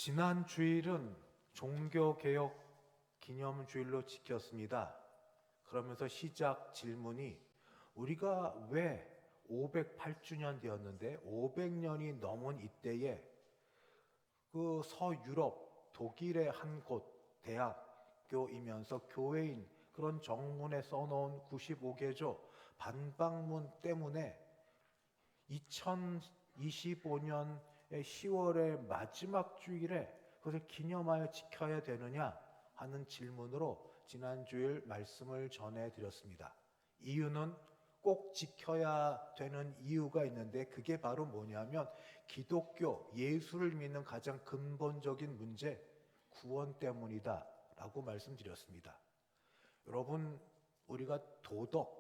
지난 주일은 종교개혁 기념주일로 지켰습니다. 그러면서 시작 질문이 우리가 왜 508주년 되었는데 500년이 넘은 이때에 그 서유럽 독일의 한 곳 대학교이면서 교회인 그런 정문에 써놓은 95개조 반박문 때문에 2025년의 10월의 마지막 주일에 그것을 기념하여 지켜야 되느냐 하는 질문으로 지난 주일 말씀을 전해드렸습니다. 이유는 꼭 지켜야 되는 이유가 있는데 그게 바로 뭐냐면 기독교, 예수를 믿는 가장 근본적인 문제, 구원 때문이다 라고 말씀드렸습니다. 여러분, 우리가 도덕,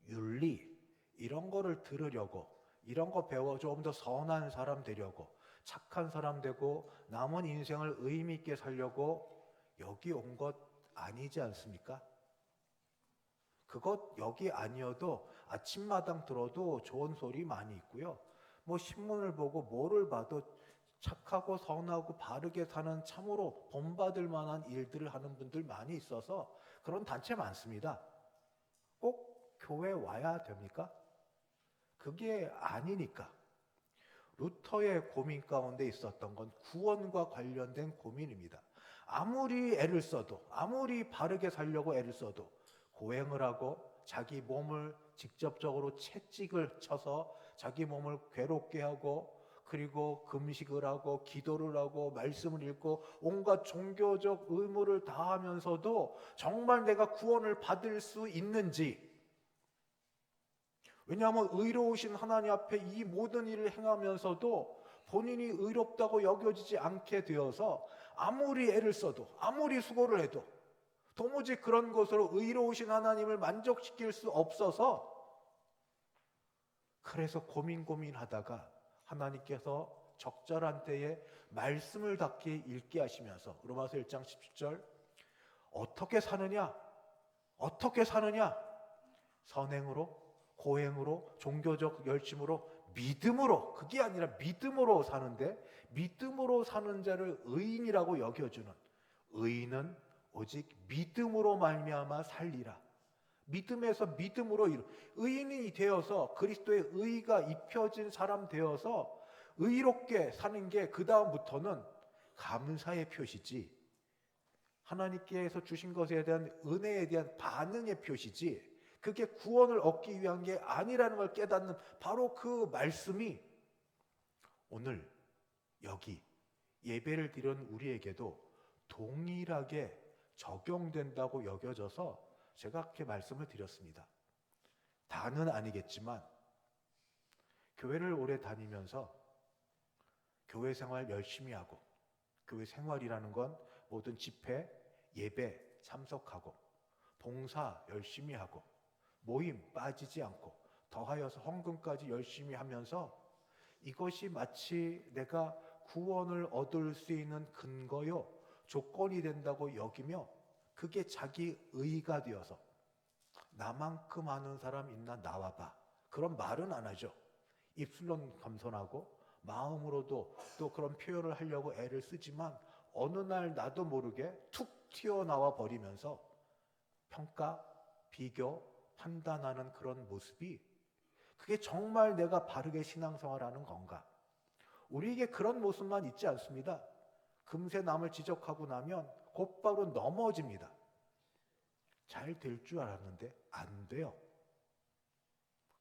윤리 이런 거를 들으려고, 이런 거 배워 조금 더 선한 사람 되려고, 착한 사람 되고 남은 인생을 의미 있게 살려고 여기 온 것 아니지 않습니까? 그것 여기 아니어도 아침마당 들어도 좋은 소리 많이 있고요. 뭐 신문을 보고 뭐를 봐도 착하고 선하고 바르게 사는 참으로 본받을 만한 일들을 하는 분들 많이 있어서 그런 단체 많습니다. 꼭 교회 와야 됩니까? 그게 아니니까. 루터의 고민 가운데 있었던 건 구원과 관련된 고민입니다. 아무리 애를 써도, 아무리 바르게 살려고 애를 써도 고행을 하고 자기 몸을 직접적으로 채찍을 쳐서 자기 몸을 괴롭게 하고 그리고 금식을 하고 기도를 하고 말씀을 읽고 온갖 종교적 의무를 다하면서도 정말 내가 구원을 받을 수 있는지, 왜냐하면 의로우신 하나님 앞에 이 모든 일을 행하면서도 본인이 의롭다고 여겨지지 않게 되어서 아무리 애를 써도 아무리 수고를 해도 도무지 그런 것으로 의로우신 하나님을 만족시킬 수 없어서 그래서 고민하다가 하나님께서 적절한 때에 말씀을 닿게 읽게 하시면서 로마서 1장 17절 어떻게 사느냐? 어떻게 사느냐? 선행으로, 고행으로, 종교적 열심으로, 믿음으로, 그게 아니라 믿음으로 사는데 믿음으로 사는 자를 의인이라고 여겨주는, 의인은 오직 믿음으로 말미암아 살리라. 믿음에서 믿음으로 의인이 되어서 그리스도의 의가 입혀진 사람 되어서 의롭게 사는 게 그 다음부터는 감사의 표시지, 하나님께서 주신 것에 대한 은혜에 대한 반응의 표시지, 그게 구원을 얻기 위한 게 아니라는 걸 깨닫는 바로 그 말씀이 오늘 여기 예배를 드린 우리에게도 동일하게 적용된다고 여겨져서 제가 그렇게 말씀을 드렸습니다. 다는 아니겠지만 교회를 오래 다니면서 교회 생활 열심히 하고, 교회 생활이라는 건 모든 집회, 예배 참석하고 봉사 열심히 하고 모임 빠지지 않고 더하여서 헌금까지 열심히 하면서 이것이 마치 내가 구원을 얻을 수 있는 근거요, 조건이 된다고 여기며 그게 자기 의가 되어서 나만큼 아는 사람 있나 나와봐, 그런 말은 안 하죠. 입술로는 겸손하고 마음으로도 또 그런 표현을 하려고 애를 쓰지만 어느 날 나도 모르게 툭 튀어나와 버리면서 평가, 비교, 판단하는 그런 모습이 그게 정말 내가 바르게 신앙생활하는 건가? 우리에게 그런 모습만 있지 않습니다. 금세 남을 지적하고 나면 곧바로 넘어집니다. 잘 될 줄 알았는데 안 돼요.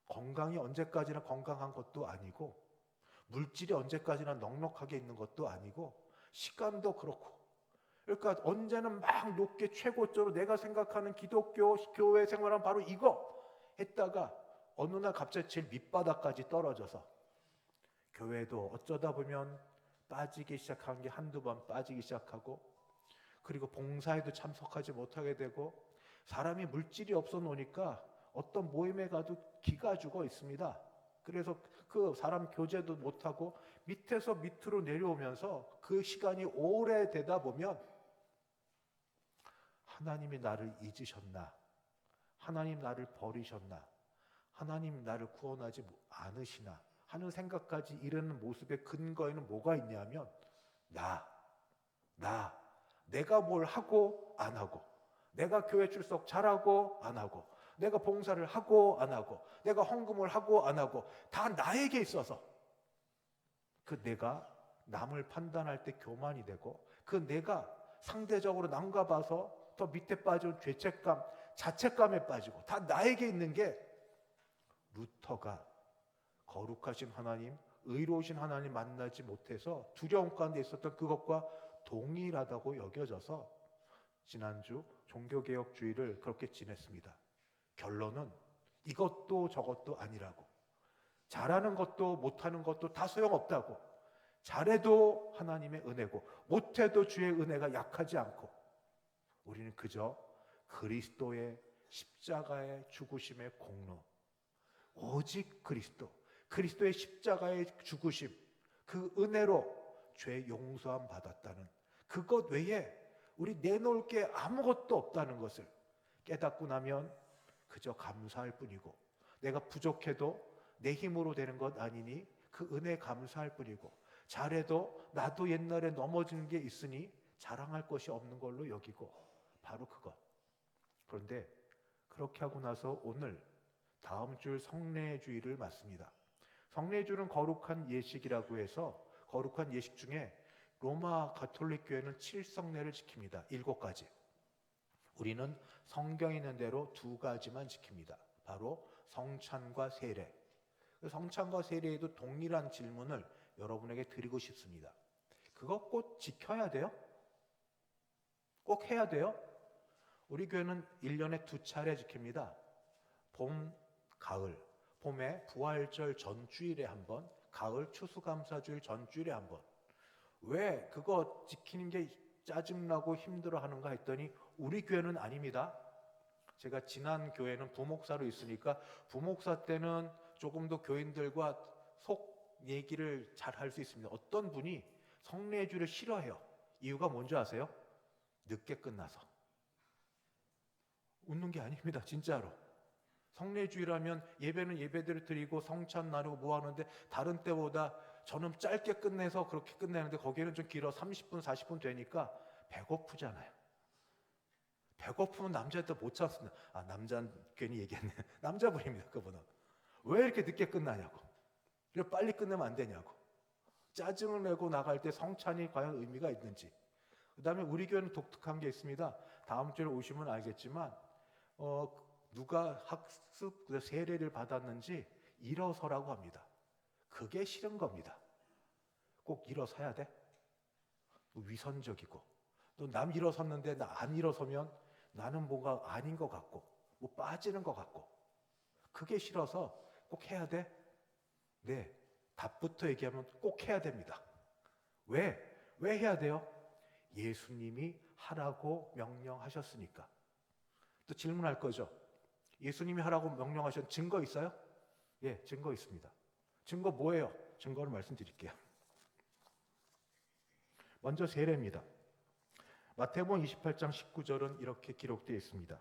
건강이 언제까지나 건강한 것도 아니고 물질이 언제까지나 넉넉하게 있는 것도 아니고 시간도 그렇고, 그러니까 언제는 막 높게 최고조로 내가 생각하는 기독교 교회 생활은 바로 이거 했다가 어느 날 갑자기 제일 밑바닥까지 떨어져서 교회도 어쩌다 보면 빠지기 시작한 게 한두 번 빠지기 시작하고, 그리고 봉사에도 참석하지 못하게 되고, 사람이 물질이 없어 놓으니까 어떤 모임에 가도 기가 죽어 있습니다. 그래서 그 사람 교제도 못하고 밑에서 밑으로 내려오면서 그 시간이 오래되다 보면 하나님이 나를 잊으셨나? 하나님 나를 버리셨나? 하나님 나를 구원하지 않으시나? 하는 생각까지 이르는 모습의 근거에는 뭐가 있냐면 나, 내가 뭘 하고 안 하고, 내가 교회 출석 잘하고 안 하고, 내가 봉사를 하고 안 하고, 내가 헌금을 하고 안 하고, 다 나에게 있어서 그 내가 남을 판단할 때 교만이 되고, 그 내가 상대적으로 남과 봐서 더 밑에 빠진 죄책감, 자책감에 빠지고, 다 나에게 있는 게 루터가 거룩하신 하나님, 의로우신 하나님 만나지 못해서 두려움 가운데 있었던 그것과 동일하다고 여겨져서 지난주 종교개혁주의를 그렇게 지냈습니다. 결론은 이것도 저것도 아니라고, 잘하는 것도 못하는 것도 다 소용없다고, 잘해도 하나님의 은혜고 못해도 주의 은혜가 약하지 않고, 우리는 그저 그리스도의 십자가의 죽으심의 공로, 오직 그리스도의 십자가의 죽으심, 그 은혜로 죄 용서함 받았다는 그것 외에 우리 내놓을 게 아무것도 없다는 것을 깨닫고 나면 그저 감사할 뿐이고, 내가 부족해도 내 힘으로 되는 것 아니니 그 은혜 감사할 뿐이고, 잘해도 나도 옛날에 넘어지는 게 있으니 자랑할 것이 없는 걸로 여기고, 바로 그것. 그런데 그렇게 하고 나서 오늘 다음 주 성례주의를 맞습니다. 성례주는 거룩한 예식이라고 해서 거룩한 예식 중에 로마 가톨릭 교회는 7성례를 지킵니다. 7가지. 우리는 성경에 있는 대로 2가지만 지킵니다. 바로 성찬과 세례. 성찬과 세례에도 동일한 질문을 여러분에게 드리고 싶습니다. 그거 꼭 지켜야 돼요? 꼭 해야 돼요? 우리 교회는 1년에 2차례 지킵니다. 봄, 가을. 봄에 부활절 전주일에 한 번, 가을 추수감사주일 전주일에 한 번. 왜 그거 지키는 게 짜증나고 힘들어하는가 했더니 우리 교회는 아닙니다. 제가 지난 교회는 부목사로 있으니까 부목사 때는 조금 더 교인들과 속 얘기를 잘 할 수 있습니다. 어떤 분이 성례주를 싫어해요. 이유가 뭔지 아세요? 늦게 끝나서. 웃는 게 아닙니다. 진짜로. 성례주일하면 예배는 예배대로 드리고 성찬 나누고 뭐 하는데, 다른 때보다 저는 짧게 끝내서 그렇게 끝내는데 거기는 좀 길어 30분 40분 되니까 배고프잖아요. 배고프면 남자도 못 참습니다. 남자는 괜히 얘기했네. 남자분입니다. 그분은. 왜 이렇게 늦게 끝나냐고, 왜 빨리 끝내면 안 되냐고, 짜증을 내고 나갈 때 성찬이 과연 의미가 있는지. 그 다음에 우리 교회는 독특한 게 있습니다. 다음 주에 오시면 알겠지만 누가 학습 세례를 받았는지 일어서라고 합니다. 그게 싫은 겁니다. 꼭 일어서야 돼? 위선적이고, 또 남 일어섰는데 나 안 일어서면 나는 뭐가 아닌 것 같고, 뭐 빠지는 것 같고, 그게 싫어서 꼭 해야 돼? 네, 답부터 얘기하면 꼭 해야 됩니다. 왜 해야 돼요? 예수님이 하라고 명령하셨으니까. 또 질문할 거죠. 예수님이 하라고 명령하신 증거 있어요? 예, 증거 있습니다. 증거 뭐예요? 증거를 말씀드릴게요. 먼저 세례입니다. 마태복음 28장 19절은 이렇게 기록되어 있습니다.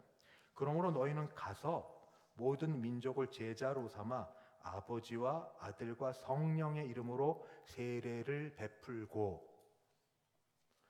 그러므로 너희는 가서 모든 민족을 제자로 삼아 아버지와 아들과 성령의 이름으로 세례를 베풀고.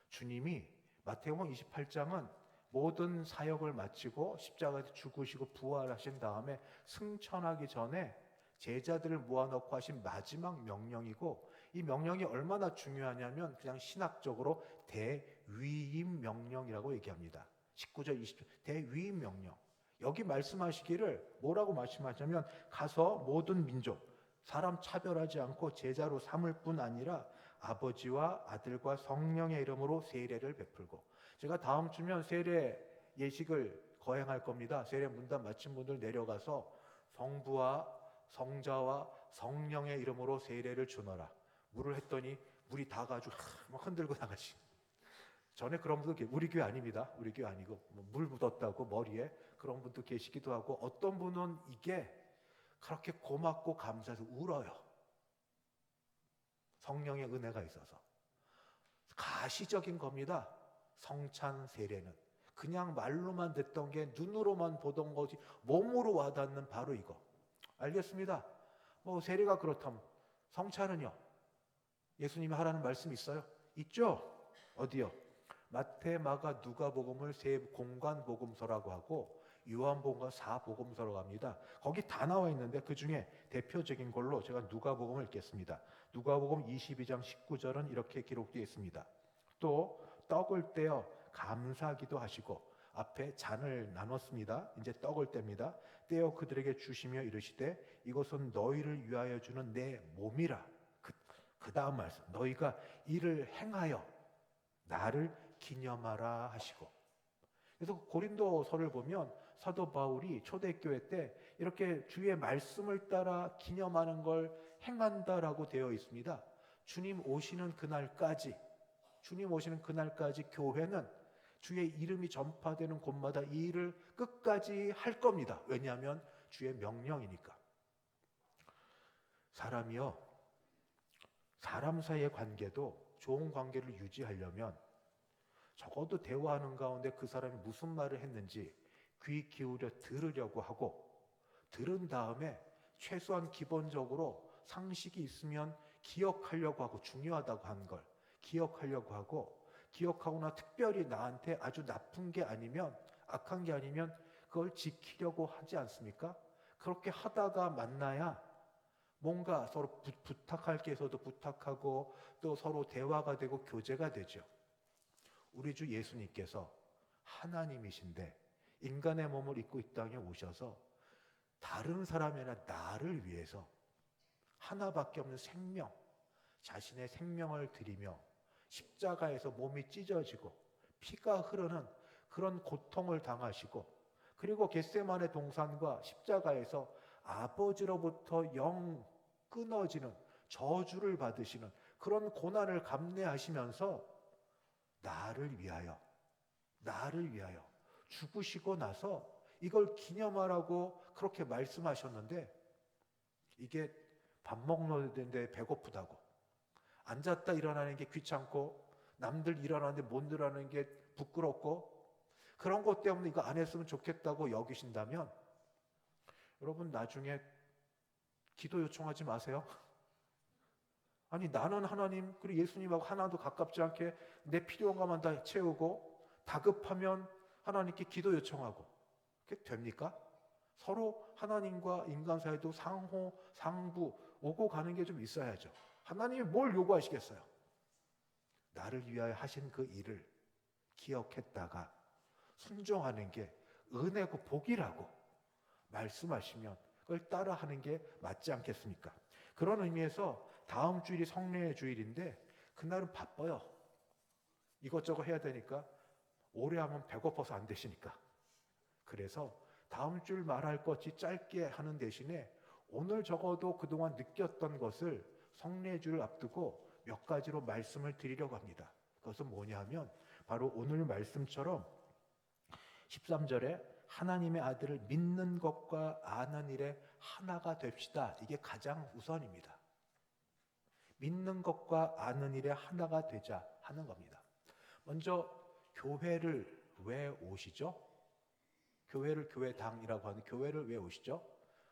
주님이 마태복음 28장은 모든 사역을 마치고 십자가에서 죽으시고 부활하신 다음에 승천하기 전에 제자들을 모아놓고 하신 마지막 명령이고, 이 명령이 얼마나 중요하냐면 그냥 신학적으로 대위임 명령이라고 얘기합니다. 19절 20절 대위임 명령. 여기 말씀하시기를 뭐라고 말씀하시냐면, 가서 모든 민족, 사람 차별하지 않고 제자로 삼을 뿐 아니라 아버지와 아들과 성령의 이름으로 세례를 베풀고. 제가 다음 주면 세례 예식을 거행할 겁니다. 세례 문단 마친 분들 내려가서 성부와 성자와 성령의 이름으로 세례를 주너라. 물을 했더니 물이 다 가지고 막 흔들고 나가시. 전에 그런 분도 우리 교회 아닙니다. 우리 교회 아니고 물 묻었다고 머리에 그런 분도 계시기도 하고, 어떤 분은 이게 그렇게 고맙고 감사해서 울어요. 성령의 은혜가 있어서. 가시적인 겁니다. 성찬 세례는 그냥 말로만 듣던 게 눈으로만 보던 것이 몸으로 와닿는 바로 이거. 알겠습니다. 세례가 그렇다면 성찬은요? 예수님이 하라는 말씀 있어요? 있죠? 어디요? 마태, 마가, 누가복음을 세 공간 복음서라고 하고 요한복음과 사복음서라고 합니다. 거기 다 나와 있는데 그 중에 대표적인 걸로 제가 누가복음을 읽겠습니다. 누가복음 22장 19절은 이렇게 기록되어 있습니다. 또 떡을 떼어 감사기도 하시고 앞에 잔을 나눴습니다. 이제 떡을 뗍니다. 떼어 그들에게 주시며 이르시되 이것은 너희를 위하여 주는 내 몸이라. 그 다음 말씀, 너희가 이를 행하여 나를 기념하라 하시고. 그래서 고린도서를 보면 사도 바울이 초대교회 때 이렇게 주의 말씀을 따라 기념하는 걸 행한다라고 되어 있습니다. 주님 오시는 그날까지 교회는 주의 이름이 전파되는 곳마다 이 일을 끝까지 할 겁니다. 왜냐하면 주의 명령이니까. 사람이요, 사람 사이의 관계도 좋은 관계를 유지하려면 적어도 대화하는 가운데 그 사람이 무슨 말을 했는지 귀 기울여 들으려고 하고, 들은 다음에 최소한 기본적으로 상식이 있으면 기억하려고 하고, 중요하다고 하는 걸 기억하려고 하고, 기억하거나 특별히 나한테 아주 나쁜 게 아니면, 악한 게 아니면 그걸 지키려고 하지 않습니까? 그렇게 하다가 만나야 뭔가 서로 부탁할 게 있어도 부탁하고 또 서로 대화가 되고 교제가 되죠. 우리 주 예수님께서 하나님이신데 인간의 몸을 입고 이 땅에 오셔서 다른 사람이 아니라 나를 위해서 하나밖에 없는 생명, 자신의 생명을 드리며 십자가에서 몸이 찢어지고 피가 흐르는 그런 고통을 당하시고, 그리고 겟세마네 동산과 십자가에서 아버지로부터 영 끊어지는 저주를 받으시는 그런 고난을 감내하시면서 나를 위하여 죽으시고 나서 이걸 기념하라고 그렇게 말씀하셨는데, 이게 밥 먹는데 배고프다고, 앉았다 일어나는 게 귀찮고, 남들 일어나는데 못 일어나는 게 부끄럽고, 그런 것 때문에 이거 안 했으면 좋겠다고 여기신다면 여러분 나중에 기도 요청하지 마세요. 아니, 나는 하나님 그리고 예수님하고 하나도 가깝지 않게 내 필요한 것만 다 채우고, 다급하면 하나님께 기도 요청하고, 그게 됩니까? 서로 하나님과 인간 사이도 상호 상부 오고 가는 게 좀 있어야죠. 하나님이 뭘 요구하시겠어요? 나를 위하여 하신 그 일을 기억했다가 순종하는 게 은혜고 복이라고 말씀하시면 그걸 따라하는 게 맞지 않겠습니까? 그런 의미에서 다음 주일이 성례의 주일인데 그날은 바빠요. 이것저것 해야 되니까, 오래 하면 배고파서 안 되시니까. 그래서 다음 주일 말할 것이 짧게 하는 대신에 오늘 적어도 그동안 느꼈던 것을 성례주를 앞두고 몇 가지로 말씀을 드리려고 합니다. 그것은 뭐냐 하면 바로 오늘 말씀처럼 13절에 하나님의 아들을 믿는 것과 아는 일에 하나가 됩시다. 이게 가장 우선입니다. 믿는 것과 아는 일에 하나가 되자 하는 겁니다. 먼저 교회를 왜 오시죠? 교회당이라고 하는 교회를 왜 오시죠?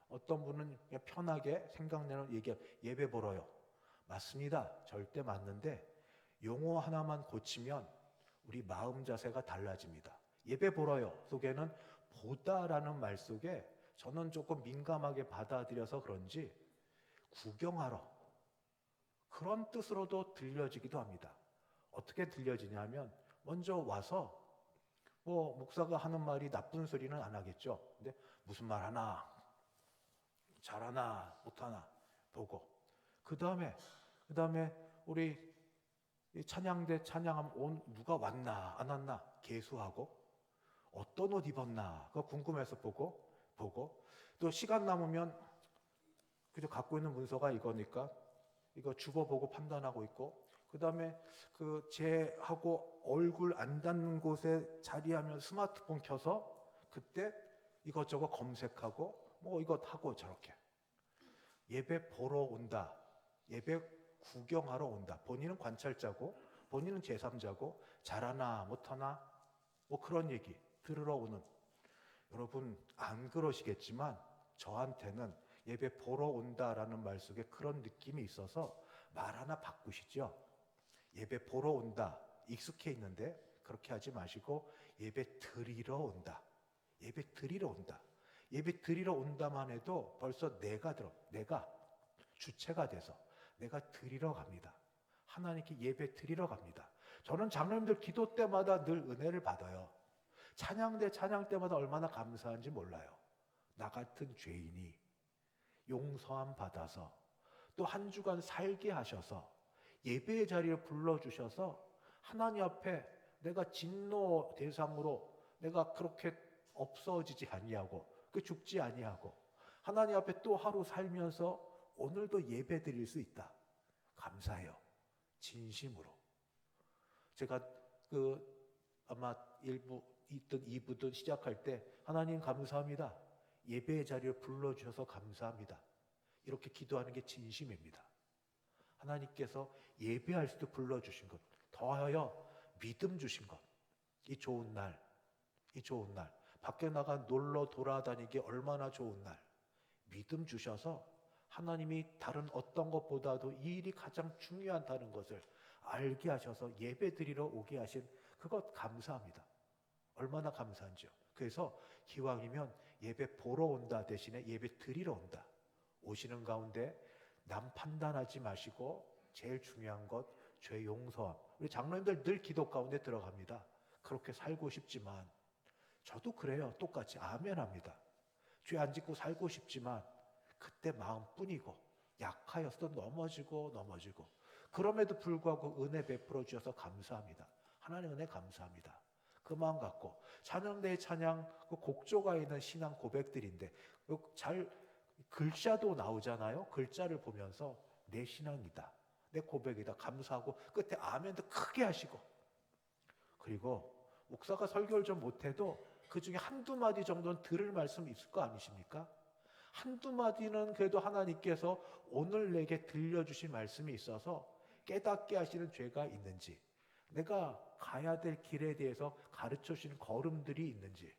어떤 분은 그냥 편하게 생각내는 얘기, 예배 보러요. 맞습니다. 절대 맞는데 용어 하나만 고치면 우리 마음 자세가 달라집니다. 예배 보러요 속에는 보다라는 말 속에 저는 조금 민감하게 받아들여서 그런지 구경하러, 그런 뜻으로도 들려지기도 합니다. 어떻게 들려지냐면 먼저 와서 목사가 하는 말이 나쁜 소리는 안 하겠죠. 근데 무슨 말 하나, 잘하나 못하나 보고, 그 다음에 우리 찬양대 찬양하면 누가 왔나 안 왔나 계수하고, 어떤 옷 입었나 그거 궁금해서 보고 또 시간 남으면 그저 갖고 있는 문서가 이거니까 이거 주워보고 판단하고 있고, 그 다음에 그 제하고 얼굴 안 닿는 곳에 자리하면 스마트폰 켜서 그때 이것저것 검색하고 이것 하고 저렇게 예배 보러 온다, 예배 구경하러 온다. 본인은 관찰자고 본인은 제3자고 잘하나 못하나 그런 얘기 들으러 오는, 여러분 안 그러시겠지만 저한테는 예배 보러 온다라는 말 속에 그런 느낌이 있어서 말 하나 바꾸시죠. 예배 보러 온다 익숙해 있는데 그렇게 하지 마시고 예배 드리러 온다. 예배 드리러 온다. 예배 드리러 온다만 해도 벌써 내가 주체가 돼서 내가 드리러 갑니다. 하나님께 예배 드리러 갑니다. 저는 장로님들 기도 때마다 늘 은혜를 받아요. 찬양 때마다 얼마나 감사한지 몰라요. 나 같은 죄인이 용서함 받아서 또 한 주간 살게 하셔서 예배의 자리에 불러주셔서 하나님 앞에 내가 진노 대상으로 내가 그렇게 없어지지 아니하고 죽지 아니하고 하나님 앞에 또 하루 살면서 오늘도 예배 드릴 수 있다. 감사해요. 진심으로. 제가 아마 1부 있던 2부든 시작할 때 하나님 감사합니다. 예배의 자리에 불러주셔서 감사합니다. 이렇게 기도하는 게 진심입니다. 하나님께서 예배할 수도 불러주신 것, 더하여 믿음 주신 것, 이 좋은 날, 밖에 나가 놀러 돌아다니기 얼마나 좋은 날, 믿음 주셔서 하나님이 다른 어떤 것보다도 이 일이 가장 중요하다는 것을 알게 하셔서 예배 드리러 오게 하신 그것 감사합니다. 얼마나 감사한지요. 그래서 기왕이면 예배 보러 온다 대신에 예배 드리러 온다. 오시는 가운데 남 판단하지 마시고 제일 중요한 것 죄 용서함. 우리 장로님들 늘 기도 가운데 들어갑니다. 그렇게 살고 싶지만 저도 그래요. 똑같이 아멘합니다. 죄 안 짓고 살고 싶지만 그때 마음뿐이고 약하여서도 넘어지고 그럼에도 불구하고 은혜 베풀어 주셔서 감사합니다. 하나님 은혜 감사합니다. 그 마음 갖고 찬양대의 찬양 그 곡조가 있는 신앙 고백들인데 잘 글자도 나오잖아요. 글자를 보면서 내 신앙이다. 내 고백이다. 감사하고 끝에 아멘도 크게 하시고 그리고 목사가 설교를 좀 못해도 그 중에 한두 마디 정도는 들을 말씀이 있을 거 아니십니까? 한두 마디는 그래도 하나님께서 오늘 내게 들려주신 말씀이 있어서 깨닫게 하시는 죄가 있는지 내가 가야 될 길에 대해서 가르쳐 주시는 걸음들이 있는지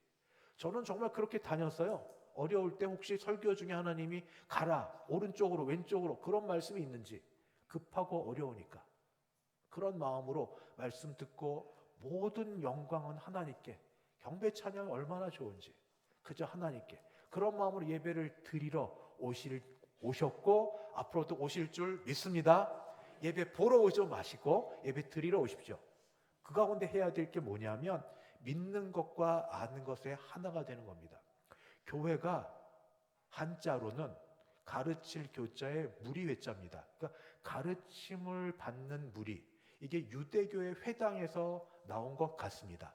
저는 정말 그렇게 다녔어요. 어려울 때 혹시 설교 중에 하나님이 가라 오른쪽으로 왼쪽으로 그런 말씀이 있는지 급하고 어려우니까 그런 마음으로 말씀 듣고 모든 영광은 하나님께 경배 찬양이 얼마나 좋은지 그저 하나님께 그런 마음으로 예배를 드리러 오셨고 앞으로도 오실 줄 믿습니다. 예배 보러 오지 마시고 예배 드리러 오십시오. 그 가운데 해야 될 게 뭐냐면 믿는 것과 아는 것의 하나가 되는 겁니다. 교회가 한자로는 가르칠 교자의 무리 회자입니다. 그러니까 가르침을 받는 무리 이게 유대교의 회당에서 나온 것 같습니다.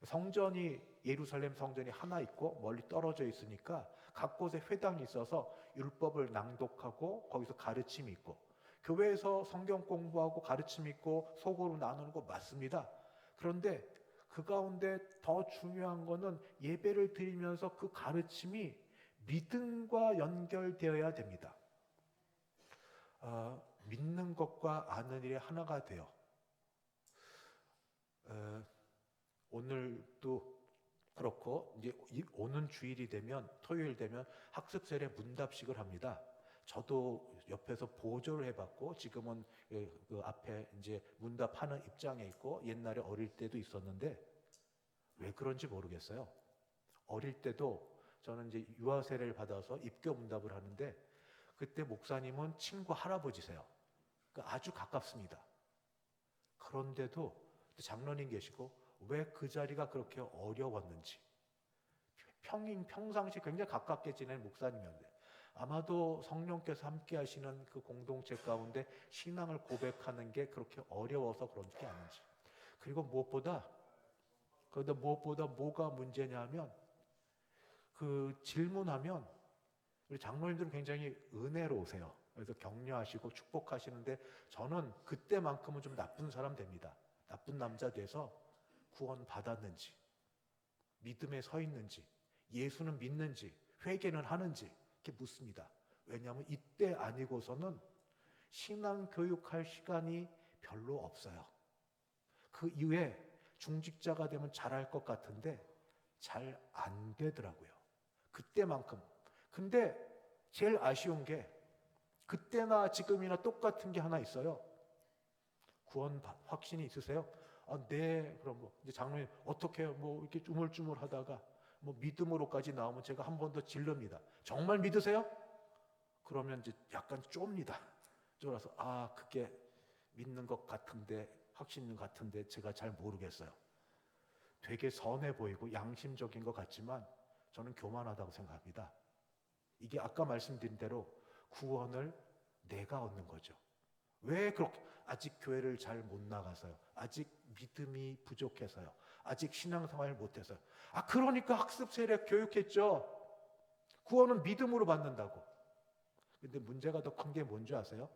성전이 예루살렘 성전이 하나 있고 멀리 떨어져 있으니까 각 곳에 회당이 있어서 율법을 낭독하고 거기서 가르침이 있고 교회에서 성경 공부하고 가르침 있고 소고로 나누는 거 맞습니다. 그런데 그 가운데 더 중요한 거는 예배를 드리면서 그 가르침이 믿음과 연결되어야 됩니다. 믿는 것과 아는 일이 하나가 돼요. 오늘도 그렇고 이제 오는 주일이 되면 토요일 되면 학습셀에 문답식을 합니다. 저도 옆에서 보조를 해봤고 지금은 그 앞에 이제 문답하는 입장에 있고 옛날에 어릴 때도 있었는데 왜 그런지 모르겠어요. 어릴 때도 저는 이제 유아 세례를 받아서 입교 문답을 하는데 그때 목사님은 친구 할아버지세요. 그러니까 아주 가깝습니다. 그런데도 장로님 계시고 왜 그 자리가 그렇게 어려웠는지 평상시 굉장히 가깝게 지낸 목사님이었는데 아마도 성령께서 함께 하시는 그 공동체 가운데 신앙을 고백하는 게 그렇게 어려워서 그런 게 아닌지 그리고 무엇보다 뭐가 문제냐면 그 질문하면 우리 장로님들은 굉장히 은혜로우세요. 그래서 격려하시고 축복하시는데 저는 그때만큼은 좀 나쁜 사람 됩니다. 나쁜 남자 돼서 구원 받았는지 믿음에 서 있는지 예수는 믿는지 회개는 하는지 이렇게 묻습니다. 왜냐하면 이때 아니고서는 신앙 교육할 시간이 별로 없어요. 그 이후에 중직자가 되면 잘할 것 같은데 잘 안 되더라고요. 그때만큼. 근데 제일 아쉬운 게 그때나 지금이나 똑같은 게 하나 있어요. 구원 확신이 있으세요? 네, 그럼 뭐 이제 장로님 어떻게 뭐 이렇게 우물쭈물하다가 뭐 믿음으로까지 나오면 제가 한 번 더 질릅니다. 정말 믿으세요? 그러면 이제 약간 좁니다. 쫄아서 그게 믿는 것 같은데 확신 같은데 제가 잘 모르겠어요. 되게 선해 보이고 양심적인 것 같지만 저는 교만하다고 생각합니다. 이게 아까 말씀드린 대로 구원을 내가 얻는 거죠. 왜 그렇게 아직 교회를 잘 못 나가서요. 아직 믿음이 부족해서요. 아직 신앙생활을 못해서요. 그러니까 학습 세례 교육했죠. 구원은 믿음으로 받는다고. 근데 문제가 더 큰 게 뭔지 아세요?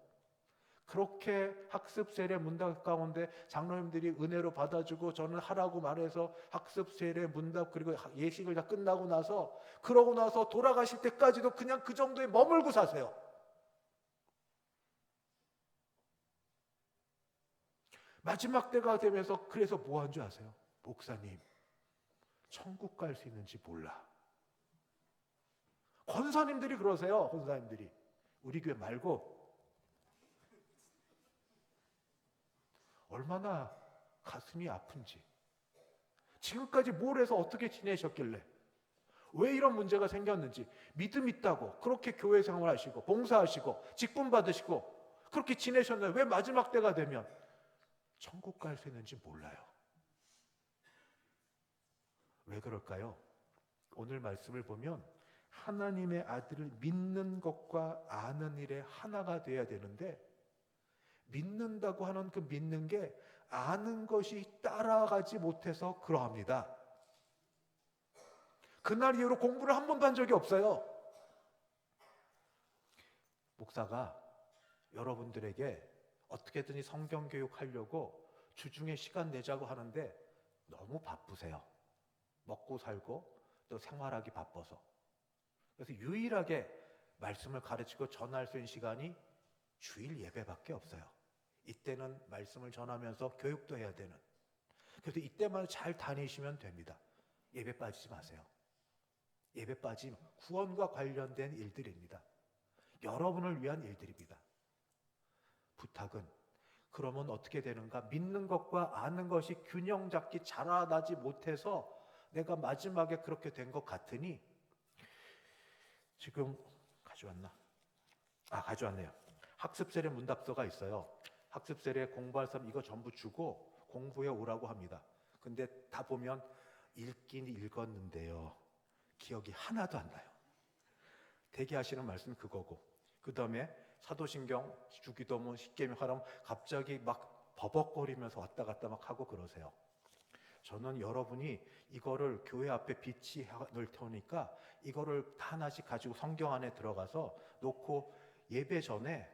그렇게 학습 세례 문답 가운데 장로님들이 은혜로 받아주고 저는 하라고 말해서 학습 세례 문답 그리고 예식을 다 끝나고 나서 그러고 나서 돌아가실 때까지도 그냥 그 정도에 머물고 사세요. 마지막 때가 되면서 그래서 뭐 한 줄 아세요? 목사님, 천국 갈 수 있는지 몰라. 권사님들이 그러세요. 권사님들이. 우리 교회 말고. 얼마나 가슴이 아픈지. 지금까지 뭘 해서 어떻게 지내셨길래, 왜 이런 문제가 생겼는지, 믿음 있다고 그렇게 교회 생활하시고 봉사하시고 직분 받으시고 그렇게 지내셨나요? 왜 마지막 때가 되면 천국 갈 수 있는지 몰라요. 왜 그럴까요? 오늘 말씀을 보면 하나님의 아들을 믿는 것과 아는 일에 하나가 되어야 되는데, 믿는다고 하는 그 믿는 게 아는 것이 따라가지 못해서 그러합니다. 그날 이후로 공부를 한 번도 한 적이 없어요. 목사가 여러분들에게 어떻게든지 성경 교육하려고 주중에 시간 내자고 하는데 너무 바쁘세요. 먹고 살고 또 생활하기 바빠서. 그래서 유일하게 말씀을 가르치고 전할 수 있는 시간이 주일 예배밖에 없어요. 이때는 말씀을 전하면서 교육도 해야 되는. 그래서 이때만 잘 다니시면 됩니다. 예배 빠지지 마세요. 예배 빠지면 구원과 관련된 일들입니다. 여러분을 위한 일들입니다. 부탁은 그러면 어떻게 되는가? 믿는 것과 아는 것이 균형 잡기 자라나지 못해서 내가 마지막에 그렇게 된 것 같으니, 지금 가져왔네요. 학습세례 문답서가 있어요. 학습세례 공부할 사람 이거 전부 주고 공부해 오라고 합니다. 근데 다 보면 읽긴 읽었는데요, 기억이 하나도 안 나요. 대개 하시는 말씀이 그거고, 그 다음에 사도신경, 주기도문, 십계명 하라면 갑자기 막 버벅거리면서 왔다 갔다 막 하고 그러세요. 저는 여러분이 이거를 교회 앞에 비치 놓을 테니까 이거를 다 하나씩 가지고 성경 안에 들어가서 놓고 예배 전에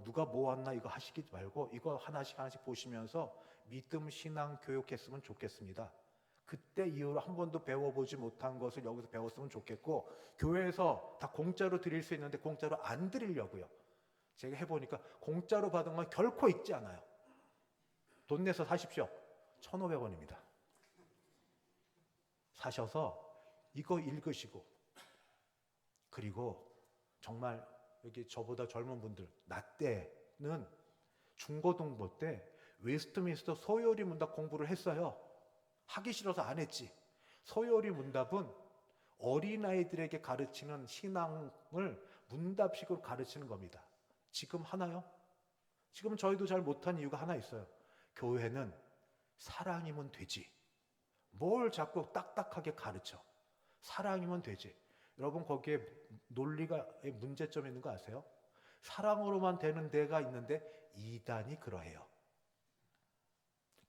누가 뭐 왔나 이거 하시지 말고 이거 하나씩 보시면서 믿음 신앙 교육했으면 좋겠습니다. 그때 이후로 한 번도 배워보지 못한 것을 여기서 배웠으면 좋겠고, 교회에서 다 공짜로 드릴 수 있는데 공짜로 안 드리려고요. 제가 해보니까 공짜로 받은 건 결코 읽지 않아요. 돈 내서 사십시오. 1,500원입니다. 사셔서 이거 읽으시고, 그리고 정말 여기 저보다 젊은 분들, 나 때는 중고등부 때 웨스트민스터 소요리 문답 공부를 했어요. 하기 싫어서 안 했지. 소요리 문답은 어린아이들에게 가르치는 신앙을 문답식으로 가르치는 겁니다. 지금 하나요? 지금 저희도 잘 못한 이유가 하나 있어요. 교회는 사랑이면 되지. 뭘 자꾸 딱딱하게 가르쳐. 사랑이면 되지. 여러분 거기에 논리가 문제점이 있는 거 아세요? 사랑으로만 되는 데가 있는데 이단이 그러해요.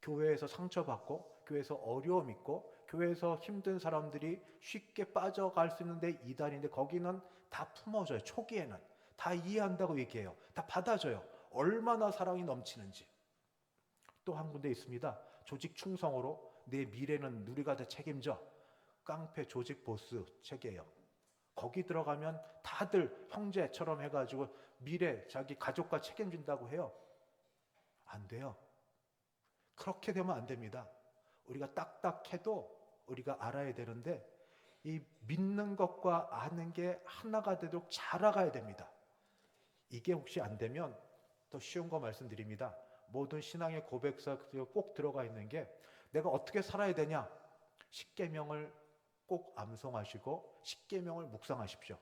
교회에서 상처받고 교회에서 어려움 있고 교회에서 힘든 사람들이 쉽게 빠져갈 수 있는데 이단인데, 거기는 다 품어줘요. 초기에는 다 이해한다고 얘기해요. 다 받아줘요. 얼마나 사랑이 넘치는지. 또 한 군데 있습니다. 조직 충성으로 내 미래는 우리가 다 책임져. 깡패 조직 보스 책이에요. 거기 들어가면 다들 형제처럼 해가지고 미래 자기 가족과 책임진다고 해요. 안 돼요. 그렇게 되면 안 됩니다. 우리가 딱딱해도 우리가 알아야 되는데, 이 믿는 것과 아는 게 하나가 되도록 자라가야 됩니다. 이게 혹시 안 되면 더 쉬운 거 말씀드립니다. 모든 신앙의 고백사에 꼭 들어가 있는 게 내가 어떻게 살아야 되냐? 십계명을 꼭 암송하시고 십계명을 묵상하십시오.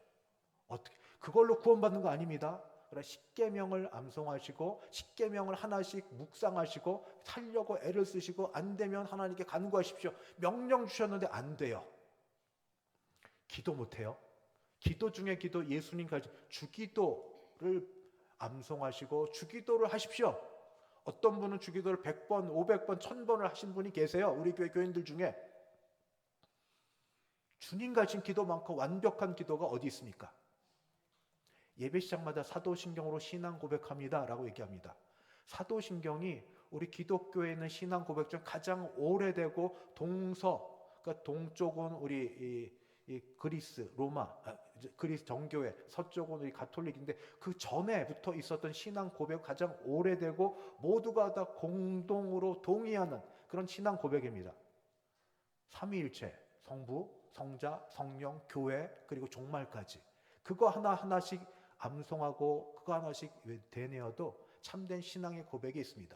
어떻게 그걸로 구원받는 거 아닙니다. 그러나 십계명을 암송하시고 십계명을 하나씩 묵상하시고 살려고 애를 쓰시고 안 되면 하나님께 간구하십시오. 명령 주셨는데 안 돼요. 기도 못 해요. 기도 중에 기도, 예수님까지 주기도를 암송하시고 주기도를 하십시오. 어떤 분은 주기도를 100번, 500번, 1000번을 하신 분이 계세요. 우리 교회 교인들 중에. 주님 가진 기도 많고 완벽한 기도가 어디 있습니까? 예배 시작마다 사도신경으로 신앙 고백합니다 라고 얘기합니다. 사도신경이 우리 기독교에 있는 신앙 고백 중 가장 오래되고 그러니까 동쪽은 우리 이 그리스, 로마, 그리스 정교회, 서쪽은 우리 가톨릭인데 그 전에부터 있었던 신앙 고백 가장 오래되고 모두가 다 공동으로 동의하는 그런 신앙 고백입니다. 삼위일체, 성부, 성자, 성령, 교회, 그리고 종말까지 그거 하나하나씩 암송하고 그거 하나씩 되뇌어도 참된 신앙의 고백이 있습니다.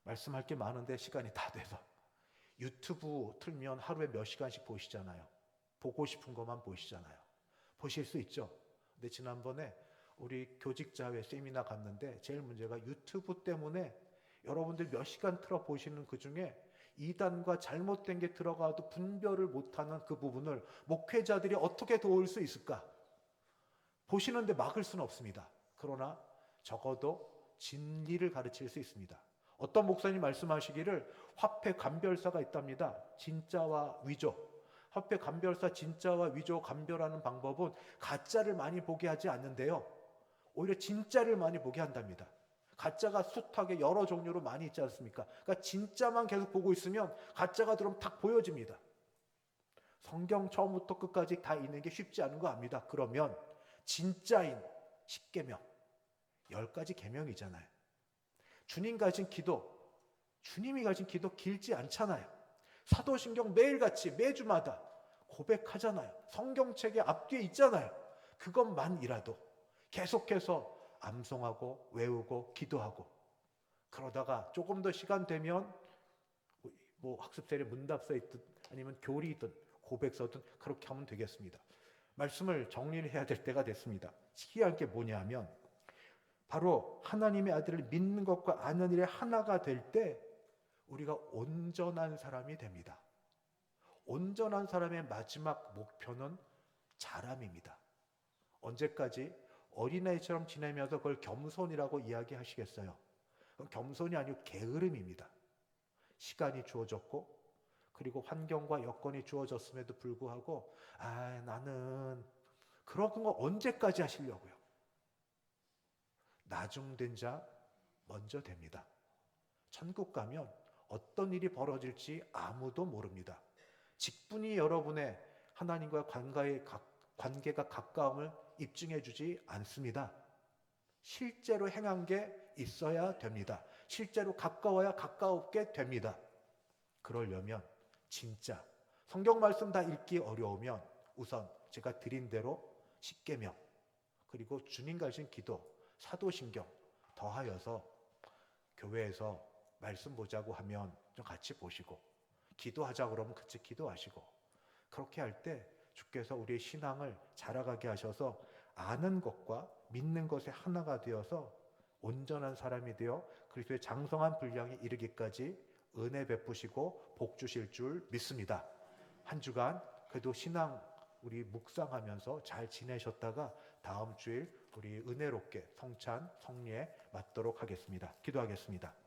말씀할 게 많은데 시간이 다 돼서 유튜브 틀면 하루에 몇 시간씩 보시잖아요. 보고 싶은 것만 보시잖아요. 보실 수 있죠. 근데 지난번에 우리 교직자회 세미나 갔는데 제일 문제가 유튜브 때문에 여러분들 몇 시간 틀어 보시는 그 중에 이단과 잘못된 게 들어가도 분별을 못하는 그 부분을 목회자들이 어떻게 도울 수 있을까? 보시는데 막을 수는 없습니다. 그러나 적어도 진리를 가르칠 수 있습니다. 어떤 목사님 말씀하시기를 화폐 감별사가 있답니다. 진짜와 위조. 화폐 감별사 진짜와 위조 감별하는 방법은 가짜를 많이 보게 하지 않는데요. 오히려 진짜를 많이 보게 한답니다. 가짜가 숱하게 여러 종류로 많이 있지 않습니까? 그러니까 진짜만 계속 보고 있으면 가짜가 들어오면 딱 보여집니다. 성경 처음부터 끝까지 다 읽는 게 쉽지 않은 거 압니다. 그러면 진짜인 10계명, 10가지 계명이잖아요. 주님 가진 기도, 주님이 가진 기도 길지 않잖아요. 사도신경 매일같이 매주마다 고백하잖아요. 성경책의 앞뒤에 있잖아요. 그것만이라도 계속해서 암송하고 외우고 기도하고 그러다가 조금 더 시간 되면 뭐 학습세례 문답서 있든 아니면 교리든 고백서든 그렇게 하면 되겠습니다. 말씀을 정리를 해야 될 때가 됐습니다. 희한한 게 뭐냐면 바로 하나님의 아들을 믿는 것과 아는 일에 하나가 될 때 우리가 온전한 사람이 됩니다. 온전한 사람의 마지막 목표는 자람입니다. 언제까지? 어린아이처럼 지내면서 그걸 겸손이라고 이야기하시겠어요? 그건 겸손이 아니고 게으름입니다. 시간이 주어졌고 그리고 환경과 여건이 주어졌음에도 불구하고 나는 그런 거 언제까지 하시려고요? 나중된 자 먼저 됩니다. 천국 가면 어떤 일이 벌어질지 아무도 모릅니다. 직분이 여러분의 하나님과 관계가 가까움을 입증해 주지 않습니다. 실제로 행한 게 있어야 됩니다. 실제로 가까워야 가까웠게 됩니다. 그러려면 진짜 성경 말씀 다 읽기 어려우면 우선 제가 드린 대로 십계명 그리고 주님 가신 기도, 사도신경 더하여서 교회에서 말씀 보자고 하면 좀 같이 보시고 기도하자 그러면 같이 기도하시고 그렇게 할 때 주께서 우리의 신앙을 자라가게 하셔서 아는 것과 믿는 것의 하나가 되어서 온전한 사람이 되어 그리스도의 장성한 분량에 이르기까지 은혜 베푸시고 복 주실 줄 믿습니다. 한 주간 그래도 신앙 우리 묵상하면서 잘 지내셨다가 다음 주일 우리 은혜롭게 성찬 성리에 맞도록 하겠습니다. 기도하겠습니다.